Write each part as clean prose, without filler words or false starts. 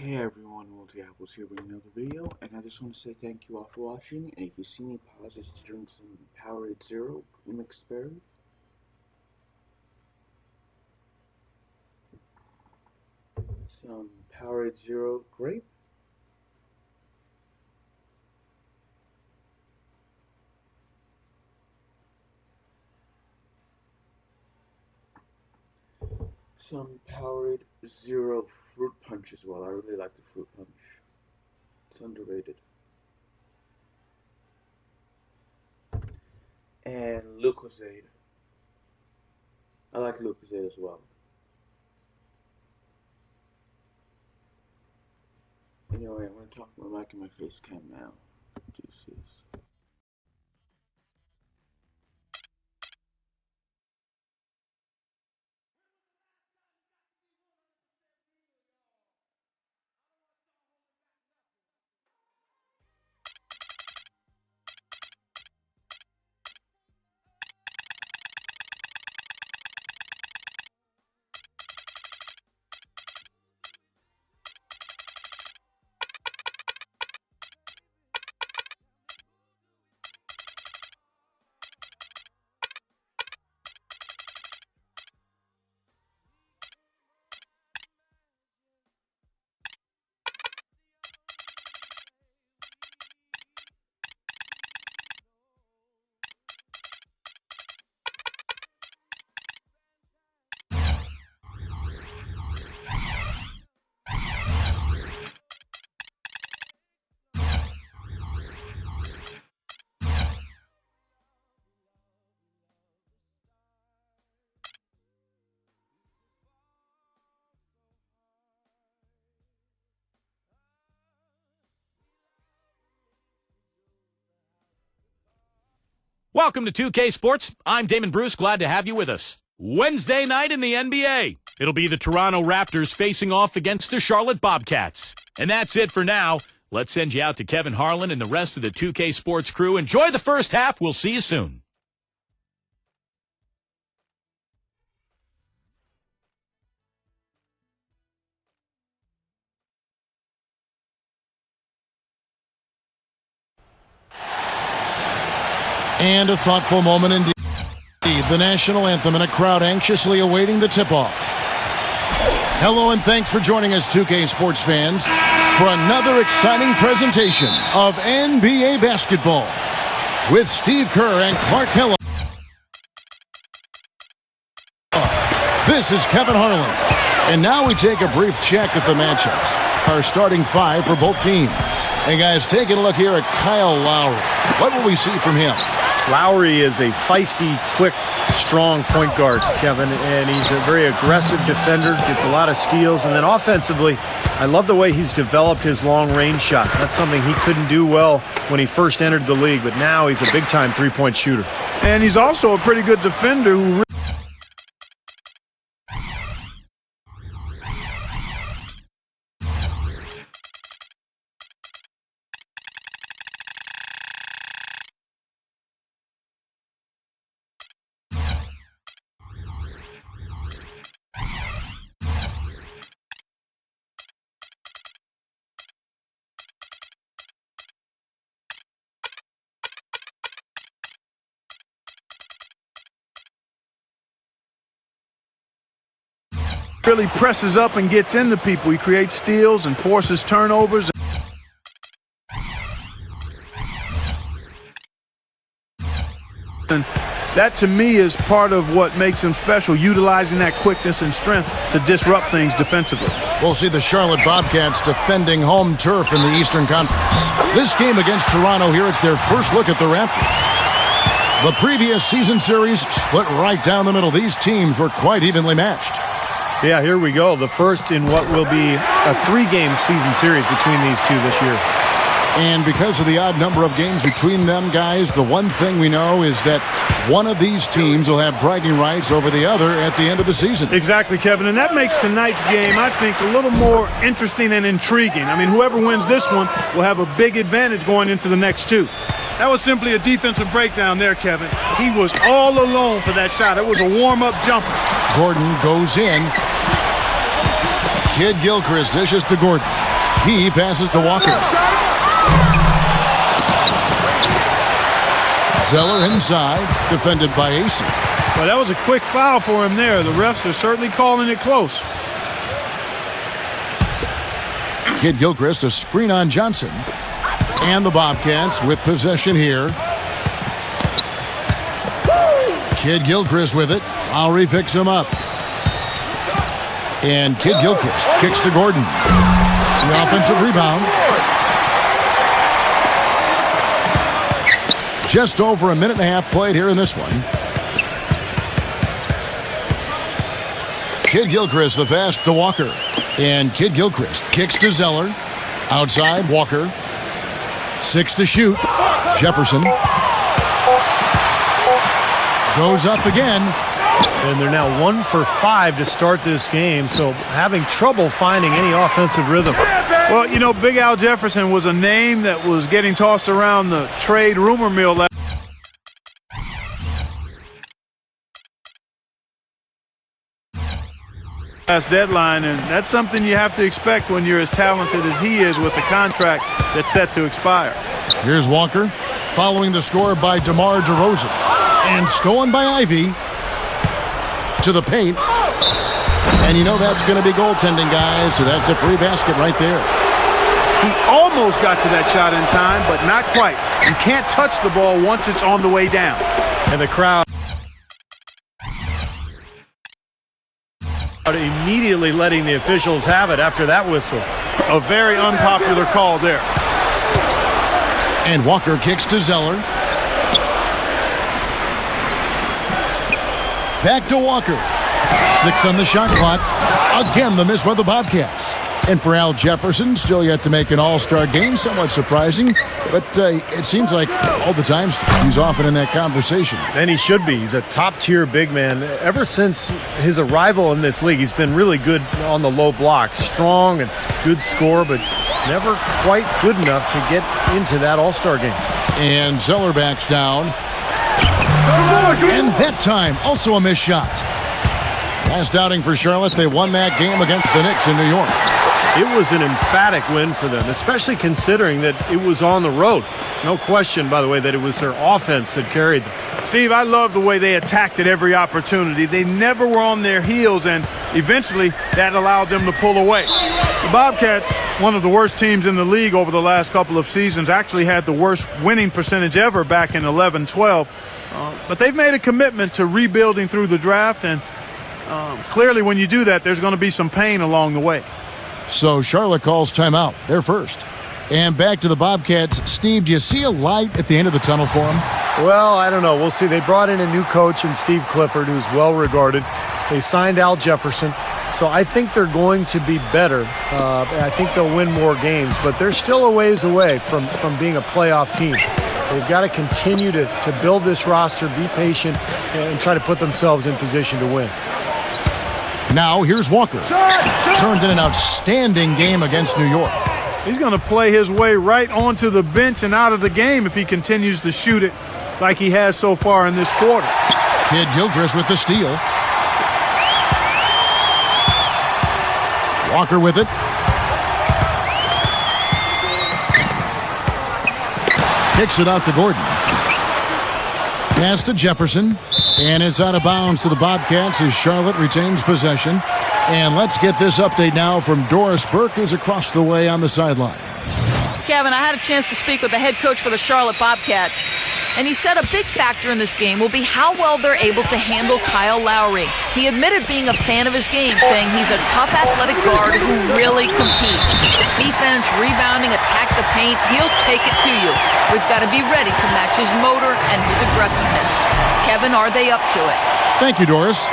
Hey everyone, Multi Apples here with another video, and I just want to say thank you all for watching, and if you see me pause, it's to drink some Powerade Zero mixed berry. Some Powerade Zero grape. Some Powerade Zero fruit punch as well. I really like the fruit punch. It's underrated. And Lucozade. I like Lucozade as well. Anyway, I'm going to talk my mic in my face cam now. Deuces. Welcome to 2K Sports. I'm Damon Bruce. Glad to have you with us. Wednesday night in the NBA. It'll be the Toronto Raptors facing off against the Charlotte Bobcats. And that's it for now. Let's send you out to Kevin Harlan and the rest of the 2K Sports crew. Enjoy the first half. We'll see you soon. And a thoughtful moment indeed. The national anthem and a crowd anxiously awaiting the tip-off. Hello and thanks for joining us, 2K Sports fans, for another exciting presentation of NBA basketball with Steve Kerr and Clark Kellogg. This is Kevin Harlan. And now we take a brief check at the matchups. Our starting five for both teams. And guys, taking a look here at Kyle Lowry. What will we see from him? Lowry is a feisty, quick, strong point guard, Kevin, and he's a very aggressive defender, gets a lot of steals, and then offensively, I love the way he's developed his long-range shot. That's something he couldn't do well when he first entered the league, but now he's a big-time three-point shooter. And he's also a pretty good defender who really presses up and gets into people. He creates steals and forces turnovers. And that, to me, is part of what makes him special, utilizing that quickness and strength to disrupt things defensively. We'll see the Charlotte Bobcats defending home turf in the Eastern Conference. This game against Toronto here, it's their first look at the Raptors. The previous season series split right down the middle. These teams were quite evenly matched. Yeah, here we go. The first in what will be a three-game season series between these two this year. And because of the odd number of games between them, guys, the one thing we know is that one of these teams will have bragging rights over the other at the end of the season. Exactly, Kevin. And that makes tonight's game, I think, a little more interesting and intriguing. I mean, whoever wins this one will have a big advantage going into the next two. That was simply a defensive breakdown there, Kevin. He was all alone for that shot. It was a warm-up jumper. Gordon goes in. Kid Gilchrist dishes to Gordon. He passes to Walker. Zeller inside, defended by AC. Well, that was a quick foul for him there. The refs are certainly calling it close. Kid Gilchrist, a screen on Johnson. And the Bobcats with possession here. Kid Gilchrist with it. Lowry picks him up. And Kid Gilchrist kicks to Gordon. The offensive rebound. Just over a minute and a half played here in this one. Kid Gilchrist, the pass to Walker. And Kid Gilchrist kicks to Zeller. Outside, Walker. 6 to shoot. Jefferson. Goes up again. And they're now 1 for 5 to start this game, so having trouble finding any offensive rhythm. Well, you know, Big Al Jefferson was a name that was getting tossed around the trade rumor mill last deadline, and that's something you have to expect when you're as talented as he is with a contract that's set to expire. Here's Walker, following the score by DeMar DeRozan. And stolen by Ivy. To the paint. And you know that's going to be goaltending, guys, so that's a free basket right there. He almost got to that shot in time, but not quite. You can't touch the ball once it's on the way down. And the crowd immediately letting the officials have it after that whistle. A very unpopular call there. And Walker kicks to Zeller. Back to Walker. 6 on the shot clock. Again, the miss by the Bobcats. And for Al Jefferson, still yet to make an all-star game. Somewhat surprising, but it seems like all the time he's often in that conversation. And he should be. He's a top-tier big man. Ever since his arrival in this league, he's been really good on the low block. Strong and good scorer, but never quite good enough to get into that all-star game. And Zeller backs down. And that time, also a missed shot. Last outing for Charlotte, they won that game against the Knicks in New York. It was an emphatic win for them, especially considering that it was on the road. No question, by the way, that it was their offense that carried them. Steve, I love the way they attacked at every opportunity. They never were on their heels, and eventually that allowed them to pull away. The Bobcats, one of the worst teams in the league over the last couple of seasons, actually had the worst winning percentage ever back in 11-12. But they've made a commitment to rebuilding through the draft, and clearly when you do that, there's going to be some pain along the way. So Charlotte calls timeout. They're first. And back to the Bobcats. Steve, do you see a light at the end of the tunnel for them? Well, I don't know. We'll see. They brought in a new coach in Steve Clifford, who's well regarded. They signed Al Jefferson. So I think they're going to be better. I think they'll win more games, but they're still a ways away from being a playoff team. They've got to continue to build this roster, be patient, and try to put themselves in position to win. Now here's Walker. Turned in an outstanding game against New York. He's going to play his way right onto the bench and out of the game if he continues to shoot it like he has so far in this quarter. Kid Gilchrist with the steal. Walker with it. Kicks it out to Gordon. Pass to Jefferson. And it's out of bounds to the Bobcats as Charlotte retains possession. And let's get this update now from Doris Burke, who's across the way on the sideline. Kevin, I had a chance to speak with the head coach for the Charlotte Bobcats, and he said a big factor in this game will be how well they're able to handle Kyle Lowry. He admitted being a fan of his game, saying he's a tough athletic guard who really competes. Defense, rebounding, attack the paint, he'll take it to you. We've got to be ready to match his motor and his aggressiveness. Kevin, are they up to it? Thank you, Doris.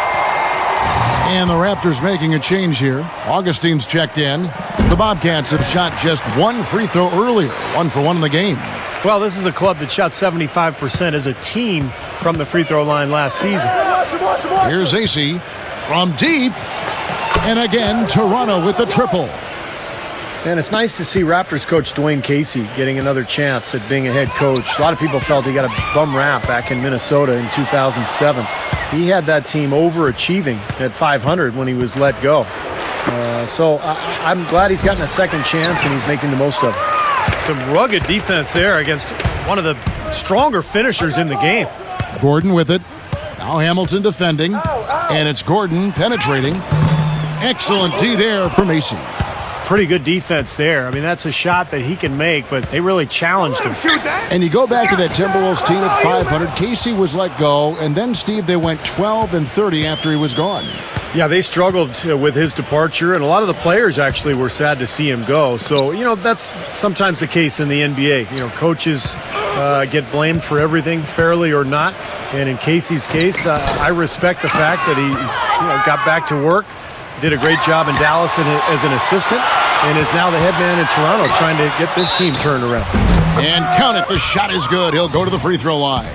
And the Raptors making a change here. Augustine's checked in. The Bobcats have shot just one free throw earlier, 1 for 1 in the game. Well, this is a club that shot 75% as a team from the free throw line last season. Here's AC from deep. And again, Toronto with the triple. And it's nice to see Raptors coach Dwayne Casey getting another chance at being a head coach. A lot of people felt he got a bum rap back in Minnesota in 2007. He had that team overachieving at 500 when he was let go. So I'm glad he's gotten a second chance and he's making the most of it. Some rugged defense there against one of the stronger finishers in the game. Gordon with it. Now Hamilton defending. And it's Gordon penetrating. Excellent D there from Macy. Pretty good defense there. I mean, that's a shot that he can make, but they really challenged him. And you go back to that Timberwolves team at 500. Casey was let go, and then, Steve, they went 12-30 after he was gone. Yeah, they struggled with his departure, and a lot of the players actually were sad to see him go. So, that's sometimes the case in the NBA. Coaches get blamed for everything, fairly or not. And in Casey's case, I respect the fact that he got back to work, did a great job in Dallas as an assistant, and is now the head man in Toronto trying to get this team turned around. And count it, the shot is good. He'll go to the free throw line.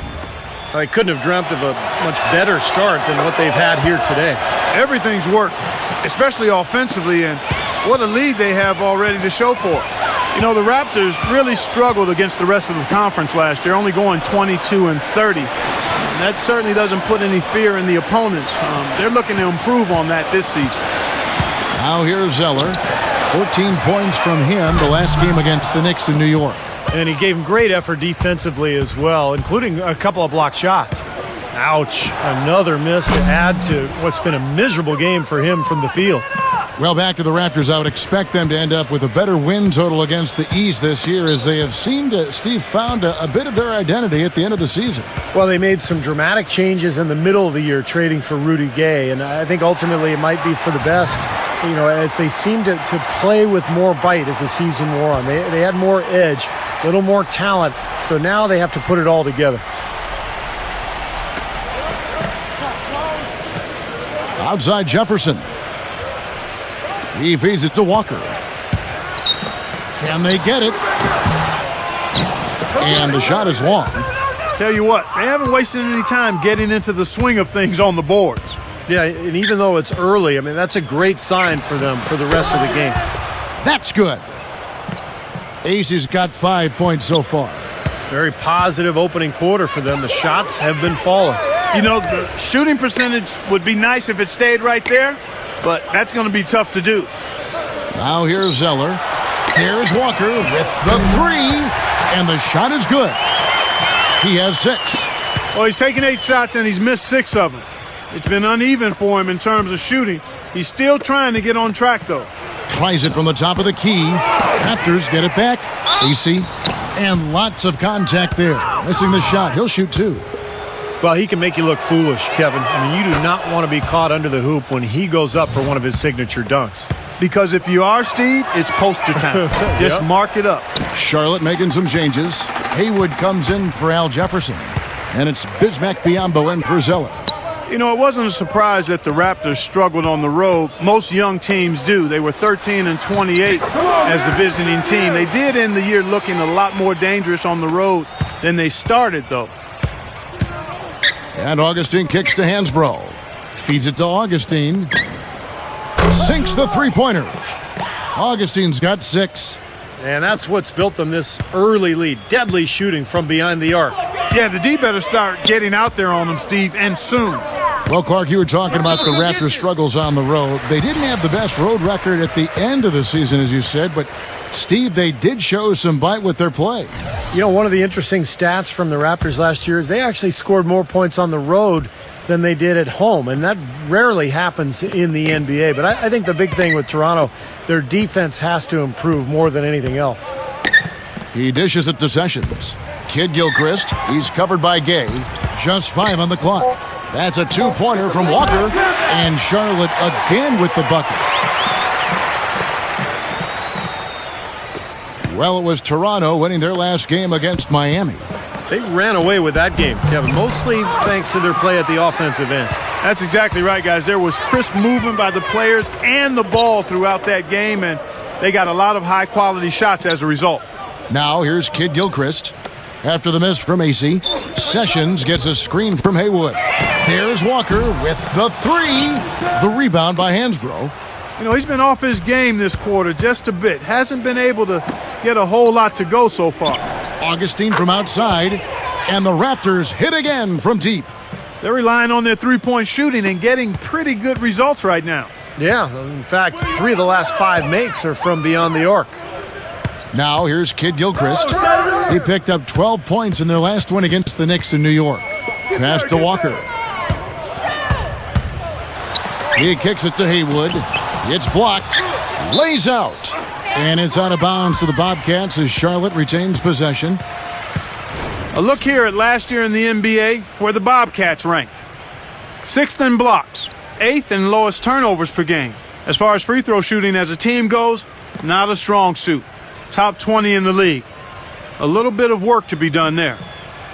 I couldn't have dreamt of a much better start than what they've had here today. Everything's worked, especially offensively, and what a lead they have already to show for it. The Raptors really struggled against the rest of the conference last year, only going 22-30. And that certainly doesn't put any fear in the opponents. They're looking to improve on that this season. Now here's Zeller. 14 points from him the last game against the Knicks in New York. And he gave him great effort defensively as well, including a couple of blocked shots. Ouch. Another miss to add to what's been a miserable game for him from the field. Well, back to the Raptors, I would expect them to end up with a better win total against the East this year, as they have seemed to, Steve, found a bit of their identity at the end of the season. Well, they made some dramatic changes in the middle of the year, trading for Rudy Gay, and I think ultimately it might be for the best, as they seem to play with more bite as the season wore on. They had more edge, a little more talent, so now they have to put it all together. Outside Jefferson. He feeds it to Walker. Can they get it? And the shot is long. Tell you what, they haven't wasted any time getting into the swing of things on the boards. Yeah, and even though it's early, I mean, that's a great sign for them for the rest of the game. That's good. Ace has got 5 points so far. Very positive opening quarter for them. The shots have been falling. The shooting percentage would be nice if it stayed right there, but that's going to be tough to do. Now here's Zeller. Here's Walker with the three, and the shot is good. He has 6. Well, he's taken 8 shots, and he's missed 6 of them. It's been uneven for him in terms of shooting. He's still trying to get on track, though. Tries it from the top of the key. Raptors get it back. AC, and lots of contact there. Missing the shot. He'll shoot 2. Well, he can make you look foolish, Kevin. I mean, you do not want to be caught under the hoop when he goes up for one of his signature dunks. Because if you are, Steve, it's poster time. Just mark it up. Charlotte making some changes. Haywood comes in for Al Jefferson. And it's Bismack Biyombo in for Zeller. It wasn't a surprise that the Raptors struggled on the road. Most young teams do. They were 13-28 as the visiting team. They did end the year looking a lot more dangerous on the road than they started, though. And Augustine kicks to Hansbrough. Feeds it to Augustine. Sinks the three-pointer. Augustine's got 6. And that's what's built them this early lead. Deadly shooting from behind the arc. Yeah, the D better start getting out there on them, Steve, and soon. Well, Clark, you were talking about the Raptors' struggles on the road. They didn't have the best road record at the end of the season, as you said, but Steve, they did show some bite with their play. One of the interesting stats from the Raptors last year is they actually scored more points on the road than they did at home, and that rarely happens in the NBA. But I think the big thing with Toronto, their defense has to improve more than anything else. He dishes it to Sessions. Kid Gilchrist, he's covered by Gay. Just 5 on the clock. That's a 2-pointer from Walker, and Charlotte again with the bucket. Well, it was Toronto winning their last game against Miami. They ran away with that game, Kevin, mostly thanks to their play at the offensive end. That's exactly right, guys. There was crisp movement by the players and the ball throughout that game, and they got a lot of high-quality shots as a result. Now here's Kid Gilchrist. After the miss from AC, Sessions gets a screen from Haywood. There's Walker with the 3. The rebound by Hansbrough. He's been off his game this quarter just a bit. Hasn't been able to get a whole lot to go so far. Augustine from outside, and the Raptors hit again from deep. They're relying on their three-point shooting and getting pretty good results right now. Yeah, in fact, 3 of the last 5 makes are from beyond the arc. Now here's Kid Gilchrist. He picked up 12 points in their last win against the Knicks in New York. Pass to Walker. He kicks it to Haywood. It's blocked. Lays out. And it's out of bounds to the Bobcats as Charlotte retains possession. A look here at last year in the NBA, where the Bobcats ranked. 6th in blocks, 8th in lowest turnovers per game. As far as free throw shooting as a team goes, not a strong suit. Top 20 in the league. A little bit of work to be done there.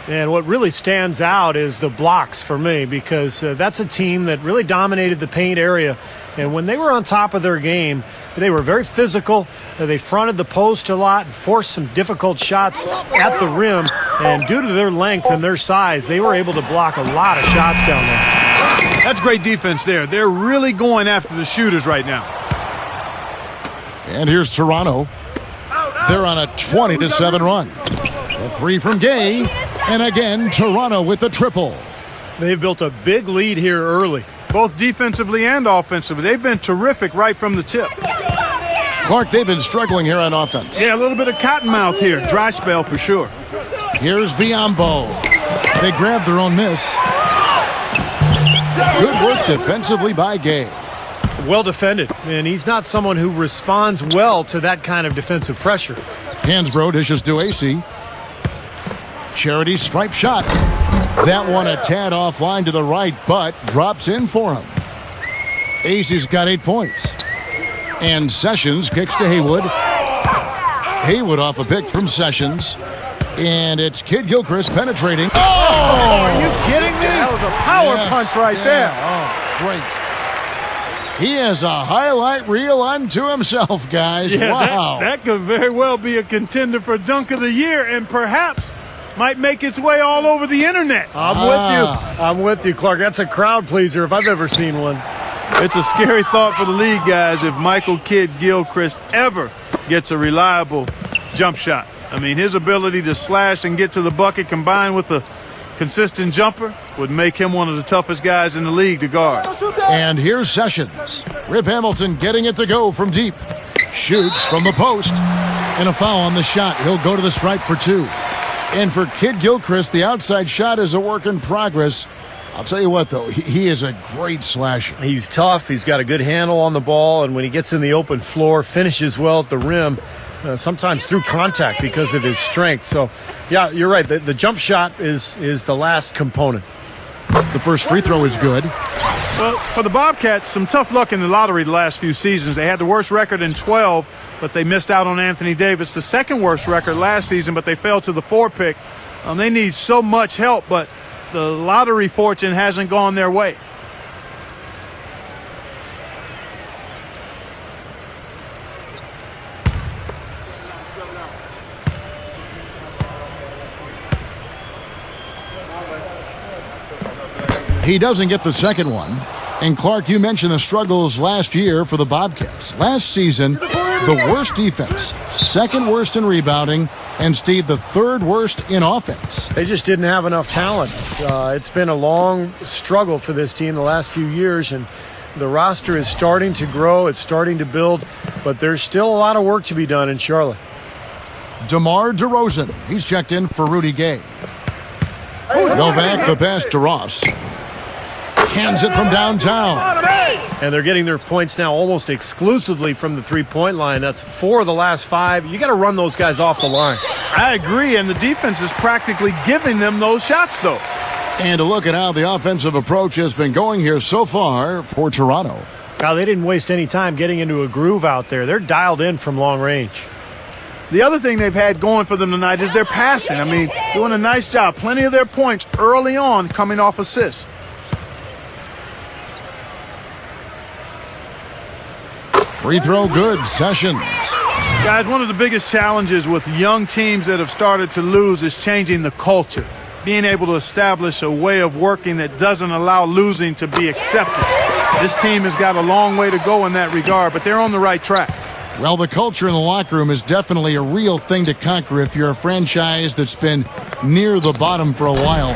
And what really stands out is the blocks for me, because that's a team that really dominated the paint area. And when they were on top of their game, they were very physical. They fronted the post a lot and forced some difficult shots at the rim. And due to their length and their size, they were able to block a lot of shots down there. That's great defense there. They're really going after the shooters right now. And here's Toronto. They're on a 20-7 run. A 3 from Gay. And again, Toronto with the triple. They've built a big lead here early. Both defensively and offensively. They've been terrific right from the tip. Clark, they've been struggling here on offense. Yeah, a little bit of cottonmouth here. Dry spell for sure. Here's Biyombo. They grab their own miss. Good work defensively by Gay. Well defended, and he's not someone who responds well to that kind of defensive pressure. Hansbrough dishes to AC. Charity stripe shot. That one a tad offline to the right, but drops in for him. AC's got 8 points. And Sessions kicks to Haywood. Haywood off a pick from Sessions. And it's Kid Gilchrist penetrating. Oh! Are you kidding me? That was a power punch right there. Oh, great. He has a highlight reel unto himself, guys. Yeah, wow. That could very well be a contender for Dunk of the Year and perhaps might make its way all over the internet. I'm with you, Clark. That's a crowd pleaser if I've ever seen one. It's a scary thought for the league, guys, if Michael Kidd Gilchrist ever gets a reliable jump shot. I mean, his ability to slash and get to the bucket combined with a consistent jumper would make him one of the toughest guys in the league to guard. And here's Sessions. Rip Hamilton getting it to go from deep. Shoots from the post. And a foul on the shot. He'll go to the stripe for 2. And for Kid Gilchrist, the outside shot is a work in progress. I'll tell you what, though, he is a great slasher. He's tough. He's got a good handle on the ball, and when he gets in the open floor, finishes well at the rim, sometimes through contact because of his strength. So, yeah, you're right. The jump shot is the last component. The first free throw is good. Well, for the Bobcats, some tough luck in the lottery the last few seasons. They had the worst record in 12, but they missed out on Anthony Davis. The second worst record last season, but they fell to the 4 pick. They need so much help, but the lottery fortune hasn't gone their way. He doesn't get the second one. And Clark, you mentioned the struggles last year for the Bobcats. Last season, the worst defense, second worst in rebounding, and Steve, the third worst in offense. They just didn't have enough talent. It's been a long struggle for this team the last few years, and the roster is starting to grow. It's starting to build, but there's still a lot of work to be done in Charlotte. DeMar DeRozan, he's checked in for Rudy Gay. Novak, the pass to Ross. Hands it from downtown. And they're getting their points now almost exclusively from the three-point line. That's 4 of the last 5. You got to run those guys off the line. I agree, and the defense is practically giving them those shots, though. And to look at how the offensive approach has been going here so far for Toronto. Now, they didn't waste any time getting into a groove out there. They're dialed in from long range. The other thing they've had going for them tonight is their passing. I mean, doing a nice job. Plenty of their points early on coming off assists. Free throw good, Sessions. Guys, one of the biggest challenges with young teams that have started to lose is changing the culture. Being able to establish a way of working that doesn't allow losing to be accepted. This team has got a long way to go in that regard, but they're on the right track. Well, the culture in the locker room is definitely a real thing to conquer if you're a franchise that's been near the bottom for a while.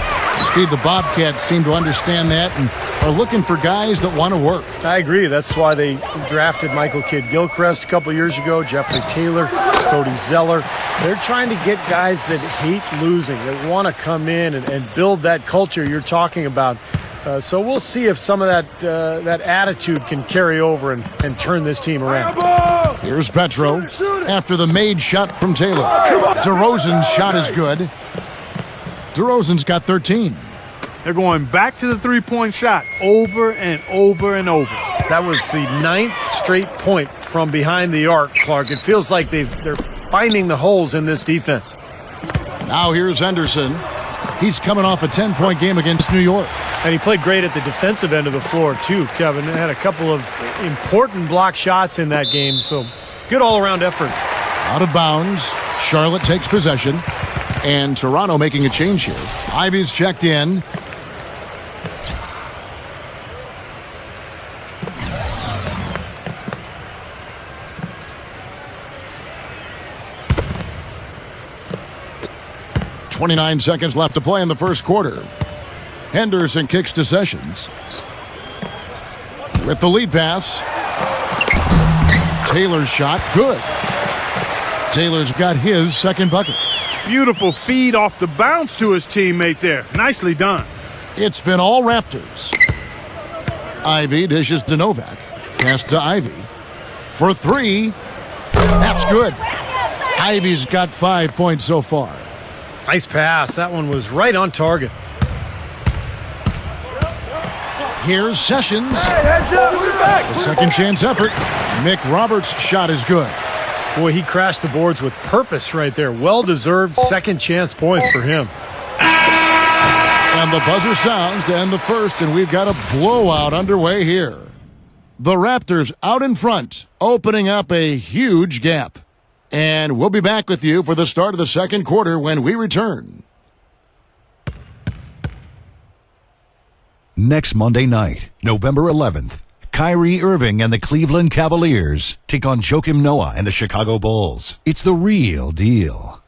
Steve, the Bobcats seem to understand that and are looking for guys that want to work. I agree. That's why they drafted Michael Kidd-Gilchrist a couple years ago, Jeffrey Taylor, Cody Zeller. They're trying to get guys that hate losing, that want to come in and build that culture you're talking about. So we'll see if some of that attitude can carry over and turn this team around. Here's Petro after the made shot from Taylor. DeRozan's shot is good. DeRozan's got 13. They're going back to the three-point shot over and over and over. That was the 9th straight point from behind the arc, Clark. It feels like they're finding the holes in this defense. Now here's Henderson. He's coming off a 10-point game against New York. And he played great at the defensive end of the floor, too, Kevin. Had a couple of important block shots in that game, so good all-around effort. Out of bounds. Charlotte takes possession. And Toronto making a change here. Ivy's checked in. .29 seconds left to play in the first quarter. Henderson kicks to Sessions. With the lead pass. Taylor's shot, good. Taylor's got his second bucket. Beautiful feed off the bounce to his teammate there. Nicely done. It's been all Raptors. Ivy dishes to Novak. Pass to Ivy. For three. That's good. Ivy's got 5 points so far. Nice pass. That one was right on target. Here's Sessions. A second chance effort. Mick Roberts' shot is good. Boy, he crashed the boards with purpose right there. Well-deserved second chance points for him. And the buzzer sounds to end the first, and we've got a blowout underway here. The Raptors out in front, opening up a huge gap. And we'll be back with you for the start of the second quarter when we return. Next Monday night, November 11th, Kyrie Irving and the Cleveland Cavaliers take on Joakim Noah and the Chicago Bulls. It's the real deal.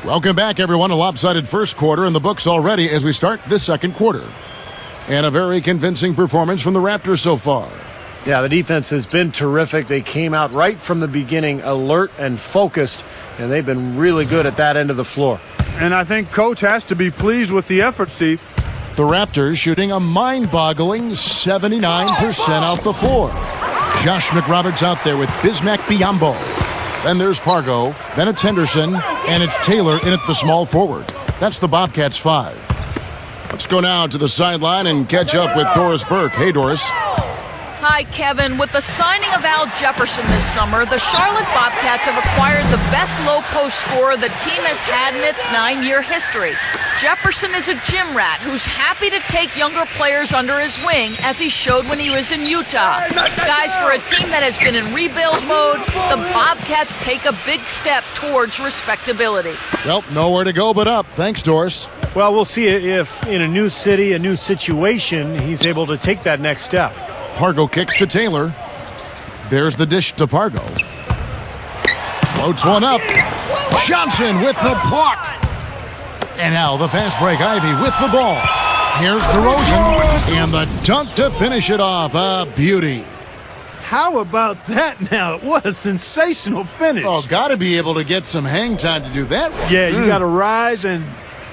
Welcome back, everyone. A lopsided first quarter in the books already as we start this second quarter. And a very convincing performance from the Raptors so far. Yeah, the defense has been terrific. They came out right from the beginning, alert and focused, and they've been really good at that end of the floor. And I think Coach has to be pleased with the effort, Steve. The Raptors shooting a mind-boggling 79% off the floor. Josh McRoberts out there with Bismack Biyombo. Then there's Pargo, then it's Henderson, and it's Taylor in at the small forward. That's the Bobcats 5. Let's go now to the sideline and catch up with Doris Burke. Hey, Doris. Hi, Kevin. With the signing of Al Jefferson this summer, the Charlotte Bobcats have acquired the best low-post scorer the team has had in its 9-year history. Jefferson is a gym rat who's happy to take younger players under his wing, as he showed when he was in Utah. Guys, for a team that has been in rebuild mode, the Bobcats take a big step towards respectability. Well, nowhere to go but up. Thanks, Doris. Well, we'll see if in a new city, a new situation, he's able to take that next step. Pargo kicks to Taylor. There's the dish to Pargo. Floats one up. Johnson with the block. And now the fast break. Ivy with the ball. Here's DeRozan. And the dunk to finish it off. A beauty. How about that now? What a sensational finish. Oh, got to be able to get some hang time to do that. Yeah, you got to rise and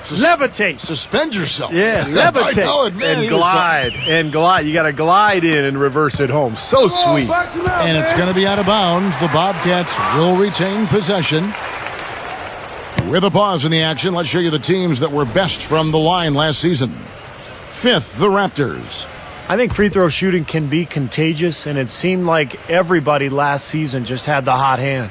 levitate. Suspend yourself. Yeah, levitate. I know it, man. And glide. You got to glide in and reverse it home. So sweet. And it's going to be out of bounds. The Bobcats will retain possession. With a pause in the action, let's show you the teams that were best from the line last season. 5th, the Raptors. I think free throw shooting can be contagious, and it seemed like everybody last season just had the hot hand.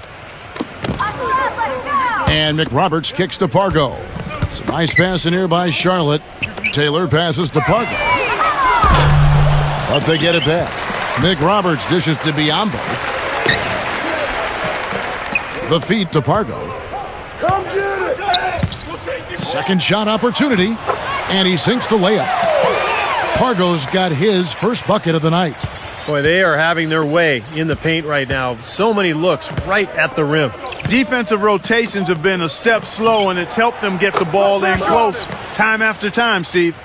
And McRoberts kicks to Pargo. It's a nice pass in here by Charlotte. Taylor passes to Pargo. But they get it back. McRoberts dishes to Biyombo. The feed to Pargo. Come get it! Second shot opportunity. And he sinks the layup. Pargo's got his first bucket of the night. Boy, they are having their way in the paint right now. So many looks right at the rim. Defensive rotations have been a step slow, and it's helped them get the ball in close time after time, Steve.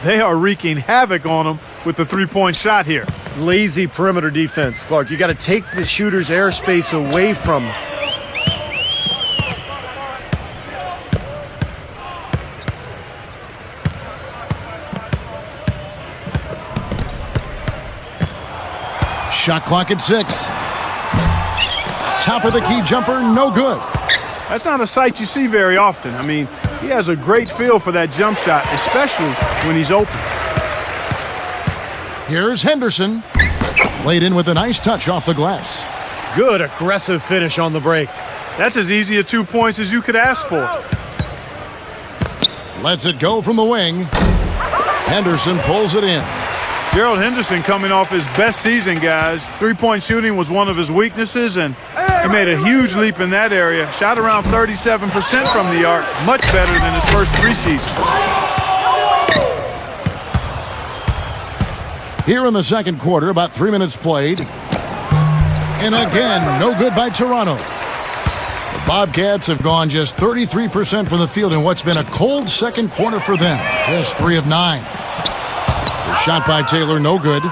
They are wreaking havoc on them with the three-point shot here. Lazy perimeter defense, Clark. You got to take the shooter's airspace away from them. Shot clock at 6. Top of the key jumper, no good. That's not a sight you see very often. I mean, he has a great feel for that jump shot, especially when he's open. Here's Henderson. Laid in with a nice touch off the glass. Good aggressive finish on the break. That's as easy a 2 points as you could ask for. Lets it go from the wing. Henderson pulls it in. Gerald Henderson coming off his best season, guys. Three-point shooting was one of his weaknesses, and he made a huge leap in that area. Shot around 37% from the arc, much better than his first 3 seasons. Here in the second quarter, about 3 minutes played. And again, no good by Toronto. The Bobcats have gone just 33% from the field in what's been a cold second quarter for them. Just 3 of 9. The shot by Taylor, no good.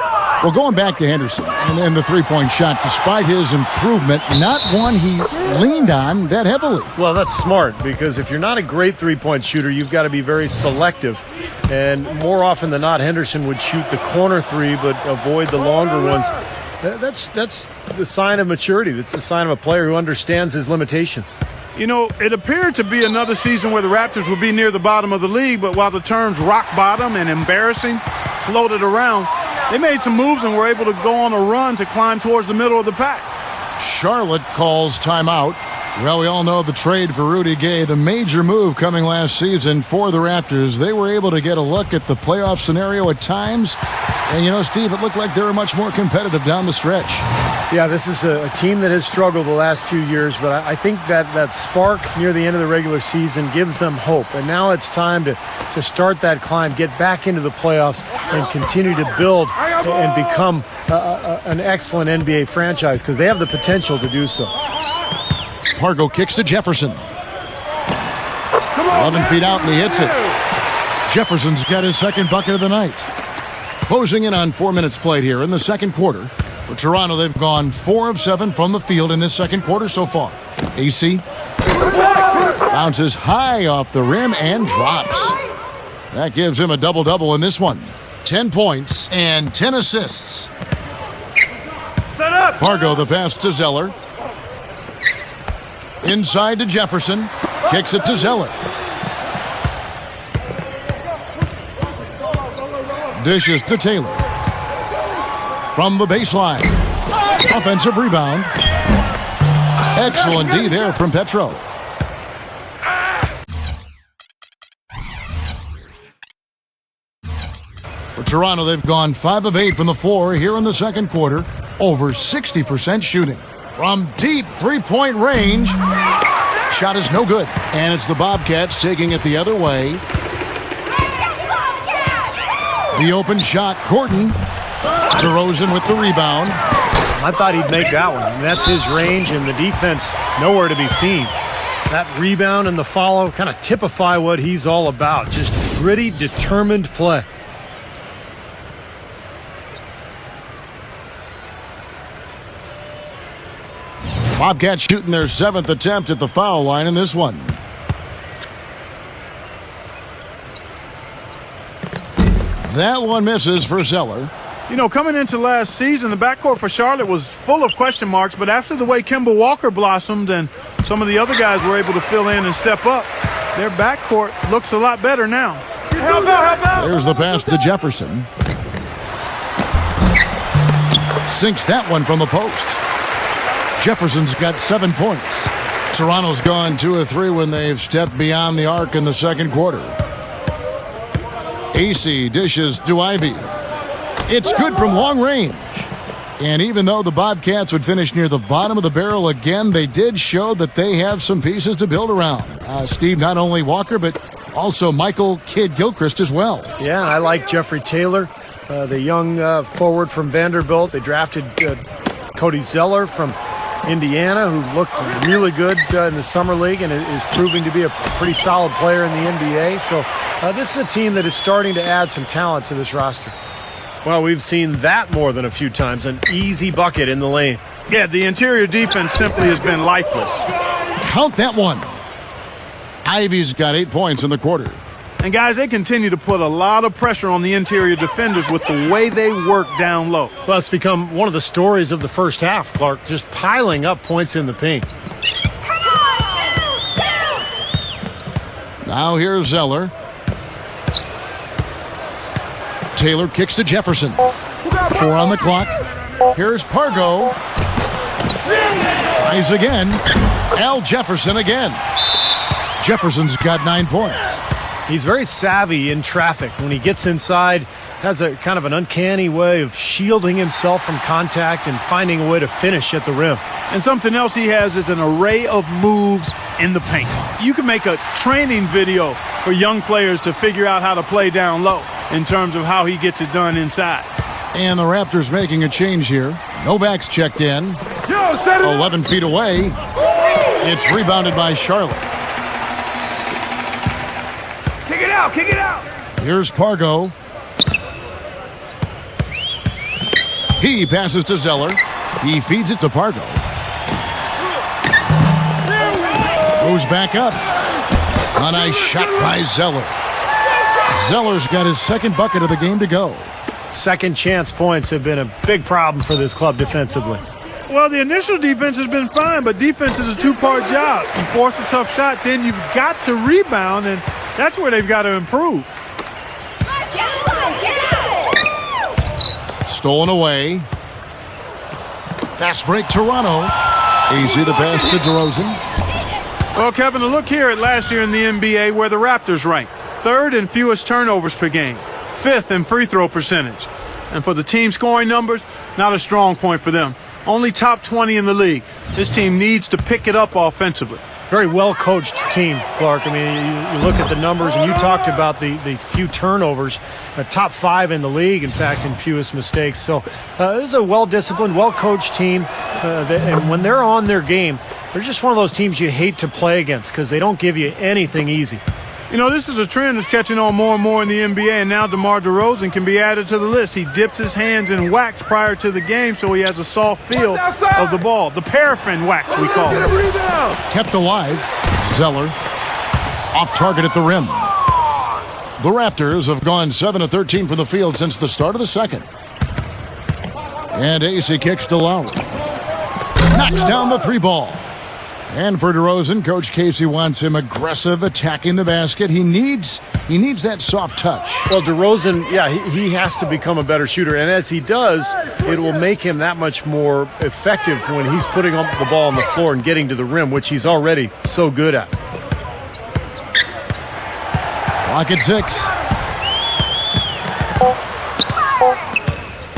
Well, going back to Henderson and then the three-point shot, despite his improvement, not one he leaned on that heavily. Well, that's smart, because if you're not a great three-point shooter, you've got to be very selective. And more often than not, Henderson would shoot the corner three but avoid the longer ones. That's the sign of maturity. That's the sign of a player who understands his limitations. You know, it appeared to be another season where the Raptors would be near the bottom of the league, but while the terms rock bottom and embarrassing floated around, they made some moves and were able to go on a run to climb towards the middle of the pack. Charlotte calls timeout. Well, we all know the trade for Rudy Gay, the major move coming last season for the Raptors. They were able to get a look at the playoff scenario at times. And, you know, Steve, it looked like they were much more competitive down the stretch. Yeah, this is a team that has struggled the last few years, but I think that spark near the end of the regular season gives them hope. And now it's time to start that climb, get back into the playoffs, and continue to build and become an excellent NBA franchise, because they have the potential to do so. Pargo kicks to Jefferson. 11 feet out, and he hits it. Jefferson's got his second bucket of the night. Closing in on 4 minutes played here in the second quarter. For Toronto, they've gone 4 of 7 from the field in this second quarter so far. AC bounces high off the rim and drops. That gives him a double-double in this one. 10 points and 10 assists. Pargo the pass to Zeller. Inside to Jefferson. Kicks it to Zeller. Dishes to Taylor. From the baseline. Offensive rebound. Excellent D there from Petro. For Toronto, they've gone 5 of 8 from the floor here in the second quarter. Over 60% shooting. From deep three-point range. Shot is no good. And it's the Bobcats taking it the other way. The open shot, Gordon. DeRozan with the rebound. I thought he'd make that one. I mean, that's his range, and the defense nowhere to be seen. That rebound and the follow kind of typify what he's all about. Just gritty, determined play. Bobcats shooting their 7th attempt at the foul line in this one. That one misses for Zeller. You know, coming into last season, the backcourt for Charlotte was full of question marks, but after the way Kemba Walker blossomed and some of the other guys were able to fill in and step up, their backcourt looks a lot better now. There's the pass to Jefferson. Sinks that one from the post. Jefferson's got 7 points. Toronto's gone 2 of 3 when they've stepped beyond the arc in the second quarter. AC dishes to Ivy. It's good from long range. And even though the Bobcats would finish near the bottom of the barrel again, they did show that they have some pieces to build around. Steve, not only Walker, but also Michael Kidd Gilchrist as well. Yeah, I like Jeffrey Taylor. the young forward from Vanderbilt. They drafted Cody Zeller from Indiana, who looked really good in the summer league and is proving to be a pretty solid player in the NBA. So this is a team that is starting to add some talent to this roster. Well, we've seen that more than a few times, an easy bucket in the lane. Yeah, the interior defense simply has been lifeless. Count that one. Ivy's got 8 points in the quarter. And guys, they continue to put a lot of pressure on the interior defenders with the way they work down low. Well, it's become one of the stories of the first half, Clark, just piling up points in the paint. Now here's Zeller. Taylor kicks to Jefferson. 4 on the clock. Here's Pargo. Tries again. Al Jefferson again. Jefferson's got 9 points. He's very savvy in traffic. When he gets inside, has a kind of an uncanny way of shielding himself from contact and finding a way to finish at the rim. And something else he has is an array of moves in the paint. You can make a training video for young players to figure out how to play down low in terms of how he gets it done inside. And the Raptors making a change here. Novak's checked in. 11 feet away. It's rebounded by Charlotte. Kick it out, kick it out. Here's Pargo. He passes to Zeller. He feeds it to Pargo. Goes back up. A nice shot by Zeller. Zeller's got his second bucket of the game to go. Second chance points have been a big problem for this club defensively. Well, the initial defense has been fine, but defense is a two-part job. You force a tough shot, then you've got to rebound, and that's where they've got to improve. Stolen away. Fast break, Toronto. Easy the pass to DeRozan. Well, Kevin, a look here at last year in the NBA where the Raptors ranked. 3rd in fewest turnovers per game. 5th in free throw percentage. And for the team scoring numbers, not a strong point for them. Only top 20 in the league. This team needs to pick it up offensively. Very well-coached team, Clark. I mean, you look at the numbers, and you talked about the few turnovers. Top 5 in the league, in fact, in fewest mistakes. So this is a well-disciplined, well-coached team. And when they're on their game, they're just one of those teams you hate to play against because they don't give you anything easy. You know, this is a trend that's catching on more and more in the NBA, and now DeMar DeRozan can be added to the list. He dips his hands in wax prior to the game, so he has a soft feel of the ball. The paraffin wax, we call it. Kept alive. Zeller. Off target at the rim. The Raptors have gone 7 of 13 from the field since the start of the second. And AC kicks to Lowry. Knocks down the 3 ball. And for DeRozan, Coach Casey wants him aggressive, attacking the basket. He needs that soft touch. Well, DeRozan, yeah, he has to become a better shooter. And as he does, it will make him that much more effective when he's putting up the ball on the floor and getting to the rim, which he's already so good at. Clock at 6.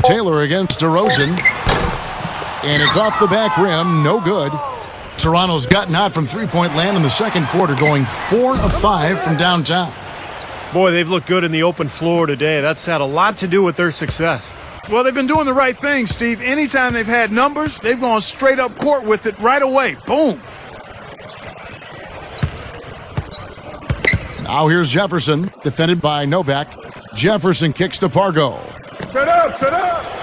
Taylor against DeRozan. And it's off the back rim, no good. Toronto's gotten hot from three-point land in the second quarter, going 4 of 5 from downtown. Boy, they've looked good in the open floor today. That's had a lot to do with their success. Well, they've been doing the right thing, Steve. Anytime they've had numbers, they've gone straight up court with it right away. Boom. Now here's Jefferson, defended by Novak. Jefferson kicks to Pargo. Set up.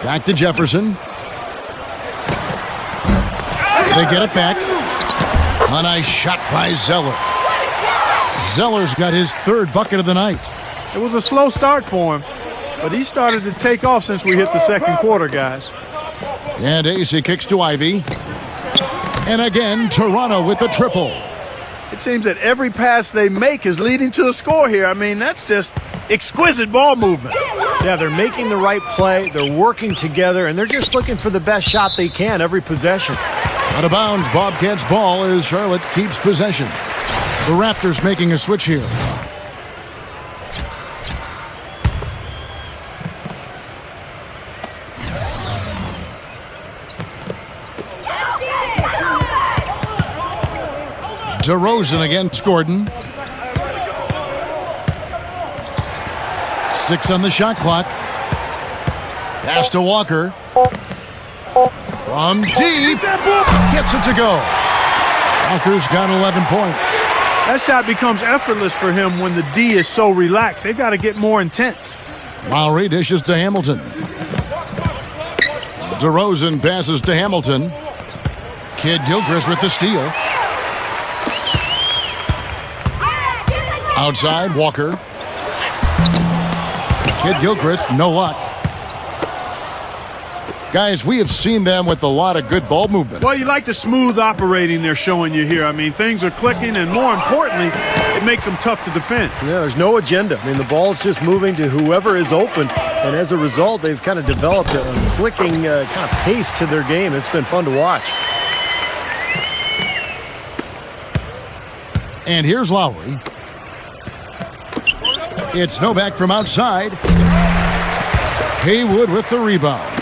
Back to Jefferson. They get it back. A nice shot by Zeller. Zeller's got his 3rd bucket of the night. It was a slow start for him, but he started to take off since we hit the second quarter, guys. And AC kicks to Ivy. And again, Toronto with the triple. It seems that every pass they make is leading to a score here. I mean, that's just exquisite ball movement. Yeah, they're making the right play, they're working together, and they're just looking for the best shot they can every possession. Out of bounds, Bobcats ball as Charlotte keeps possession. The Raptors making a switch here. DeRozan against Gordon. 6 on the shot clock. Pass to Walker. From deep. Gets it to go. Walker's got 11 points. That shot becomes effortless for him when the D is so relaxed. They've got to get more intense. Lowry dishes to Hamilton. DeRozan passes to Hamilton. Kid Gilchrist with the steal. Outside, Walker. Kid Gilchrist, no luck. Guys, we have seen them with a lot of good ball movement. Well, you like the smooth operating they're showing you here. I mean, things are clicking, and more importantly, it makes them tough to defend. Yeah, there's no agenda. I mean, the ball's just moving to whoever is open, and as a result, they've kind of developed a clicking kind of pace to their game. It's been fun to watch. And here's Lowry. It's Novak from outside. Haywood with the rebound.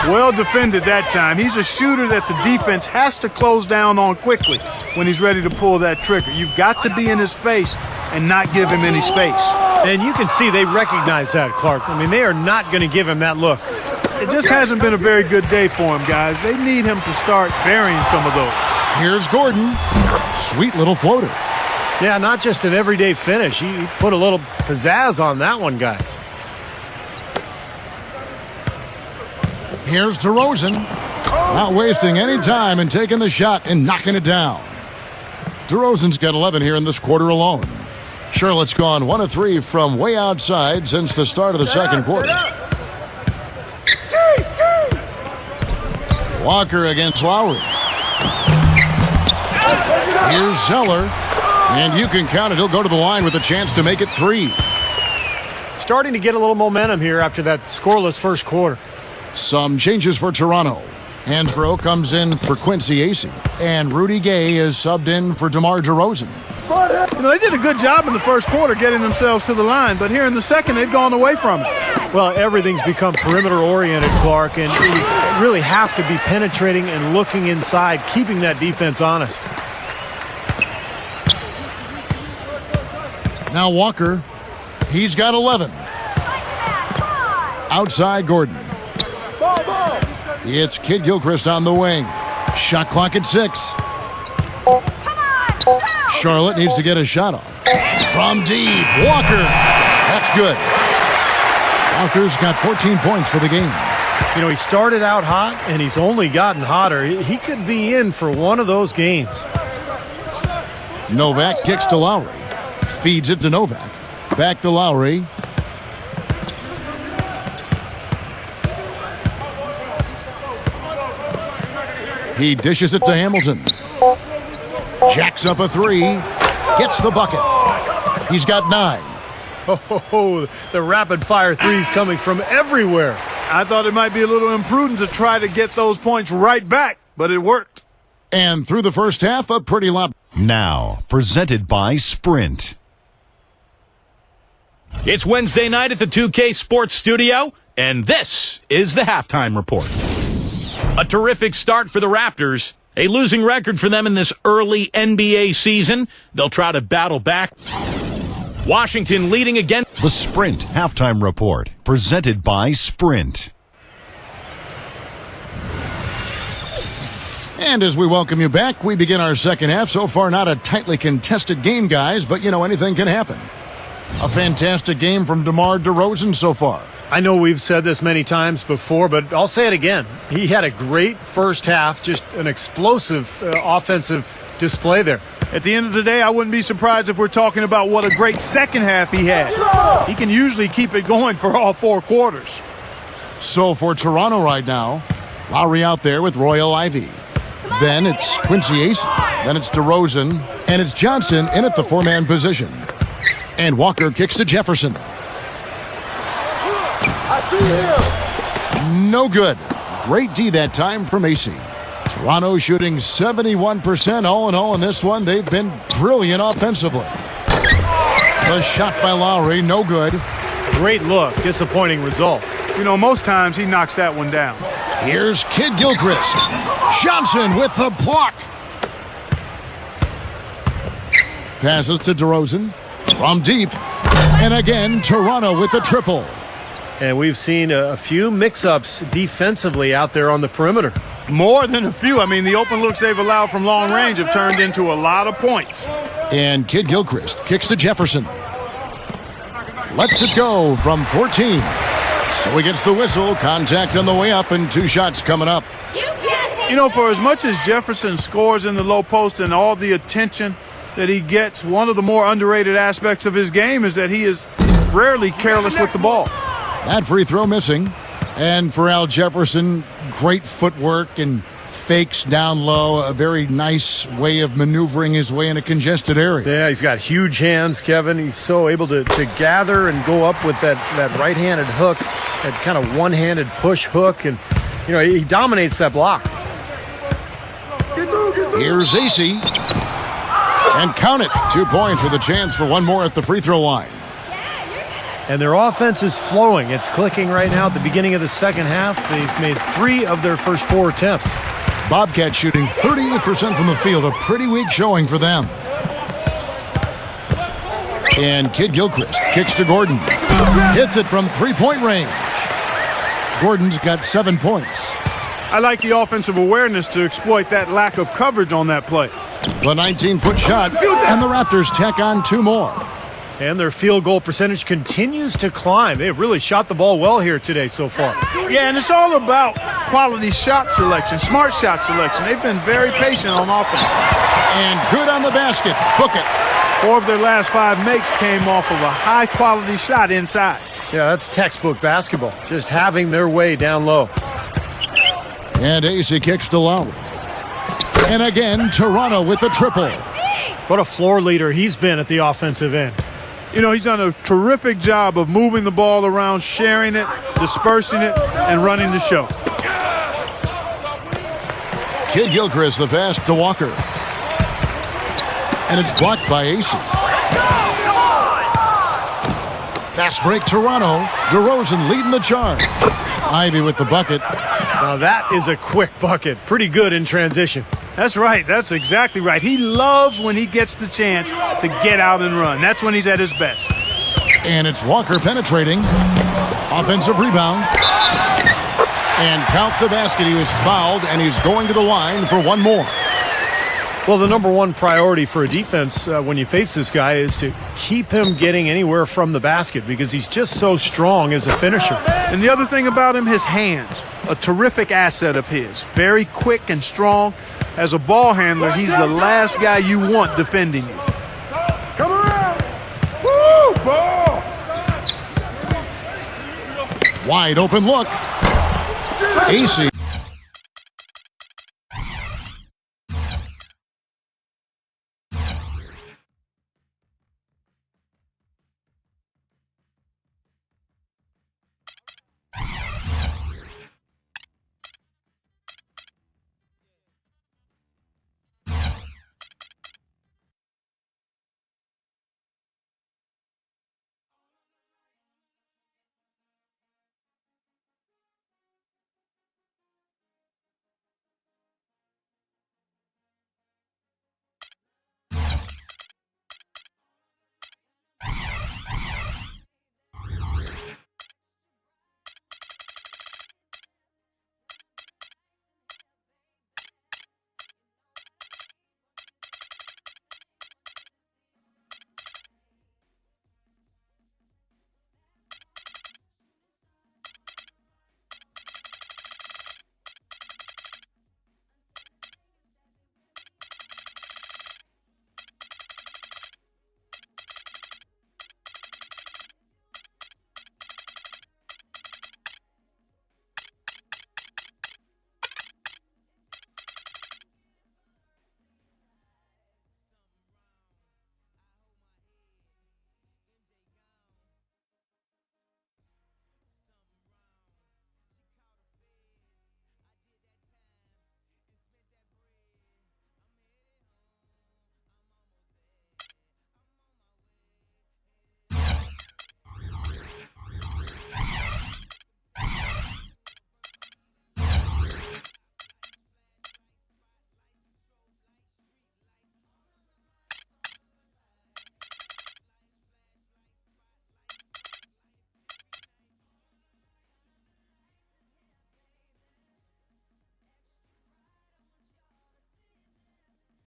Well defended that time. He's a shooter that the defense has to close down on quickly when he's ready to pull that trigger. You've got to be in his face and not give him any space. And you can see they recognize that, Clark. I mean, they are not going to give him that look. It just hasn't been a very good day for him, guys. They need him to start burying some of those. Here's Gordon. Sweet little floater. Yeah, not just an everyday finish. He put a little pizzazz on that one, guys. Here's DeRozan. Not wasting any time and taking the shot and knocking it down. DeRozan's got 11 here in this quarter alone. Charlotte's gone 1 of 3 from way outside since the start of the second quarter. Walker against Lowry. Here's Zeller. And you can count it. He'll go to the line with a chance to make it 3. Starting to get a little momentum here after that scoreless first quarter. Some changes for Toronto. Hansbrough comes in for Quincy Acey. And Rudy Gay is subbed in for DeMar DeRozan. You know, they did a good job in the first quarter getting themselves to the line, but here in the second, they've gone away from it. Well, everything's become perimeter-oriented, Clark, and you really have to be penetrating and looking inside, keeping that defense honest. Now Walker. He's got 11. Outside Gordon. It's Kid Gilchrist on the wing. Shot clock at 6. Charlotte needs to get a shot off. From deep, Walker. That's good. Walker's got 14 points for the game. You know, he started out hot, and he's only gotten hotter. He could be in for one of those games. Novak kicks to Lowry. Feeds it to Novak. Back to Lowry. He dishes it to Hamilton. Jacks up a 3. Gets the bucket. He's got 9. Oh, the rapid-fire threes coming from everywhere. I thought it might be a little imprudent to try to get those points right back, but it worked. And through the first half, a pretty lot. Now, presented by Sprint. It's Wednesday night at the 2K Sports Studio, and this is the halftime report. A terrific start for the Raptors. A losing record for them in this early NBA season. They'll try to battle back. Washington leading again. The Sprint halftime report, presented by Sprint. And as we welcome you back, we begin our second half. So far, not a tightly contested game, guys, but, you know, anything can happen. A fantastic game from DeMar DeRozan so far. I know we've said this many times before, but I'll say it again. He had a great first half, just an explosive offensive display there. At the end of the day, I wouldn't be surprised if we're talking about what a great second half he had. He can usually keep it going for all 4 quarters. So for Toronto right now, Lowry out there with Royal Ivy. Then it's Quincy Acey. Then it's DeRozan. And it's Johnson in at the 4-man position. And Walker kicks to Jefferson. I see him. No good. Great D that time from Acey. Toronto shooting 71% all in all in this one. They've been brilliant offensively. The shot by Lowry, no good. Great look, disappointing result. You know, most times he knocks that one down. Here's Kid Gilchrist. Johnson with the block. Passes to DeRozan from deep. And again, Toronto with the triple. And we've seen a few mix-ups defensively out there on the perimeter. More than a few. I mean, the open looks they've allowed from long range have turned into a lot of points. And Kid Gilchrist kicks to Jefferson. Lets it go from 14. So he gets the whistle. Contact on the way up and 2 shots coming up. You know, for as much as Jefferson scores in the low post and all the attention that he gets, one of the more underrated aspects of his game is that he is rarely careless with the ball. That free throw missing. And for Al Jefferson, great footwork and fakes down low. A very nice way of maneuvering his way in a congested area. Yeah, he's got huge hands, Kevin. He's so able to gather and go up with that right-handed hook, that kind of one-handed push hook. And, you know, he dominates that block. Here's AC. And count it. 2 points with a chance for one more at the free throw line. And their offense is flowing. It's clicking right now at the beginning of the second half. They've made 3 of their first 4 attempts. Bobcats shooting 38% from the field. A pretty weak showing for them. And Kid Gilchrist kicks to Gordon. Hits it from 3-point range. Gordon's got 7 points. I like the offensive awareness to exploit that lack of coverage on that play. The 19-foot shot, and the Raptors tack on 2 more. And their field goal percentage continues to climb. They've really shot the ball well here today so far. Yeah, and it's all about quality shot selection, smart shot selection. They've been very patient on offense. And good on the basket. Book it. 4 of their last 5 makes came off of a high-quality shot inside. Yeah, that's textbook basketball, just having their way down low. And AC kicks to Lowry. And again, Toronto with the triple. What a floor leader he's been at the offensive end. You know, he's done a terrific job of moving the ball around, sharing it, dispersing it, and running the show. Kid Gilchrist, the pass to Walker. And it's blocked by AC. Fast break, Toronto. DeRozan leading the charge. Ivy with the bucket. Now that is a quick bucket. Pretty good in transition. That's right. That's exactly right. He loves when he gets the chance to get out and run. That's when he's at his best. And it's Walker penetrating. Offensive rebound. And count the basket. He was fouled, and he's going to the line for one more. Well, the number one priority for a defense when you face this guy is to keep him getting anywhere from the basket because he's just so strong as a finisher. And the other thing about him, his hands. A terrific asset of his. Very quick and strong. As a ball handler, he's the last guy you want defending you. Come around. Woo, ball. Wide open look. AC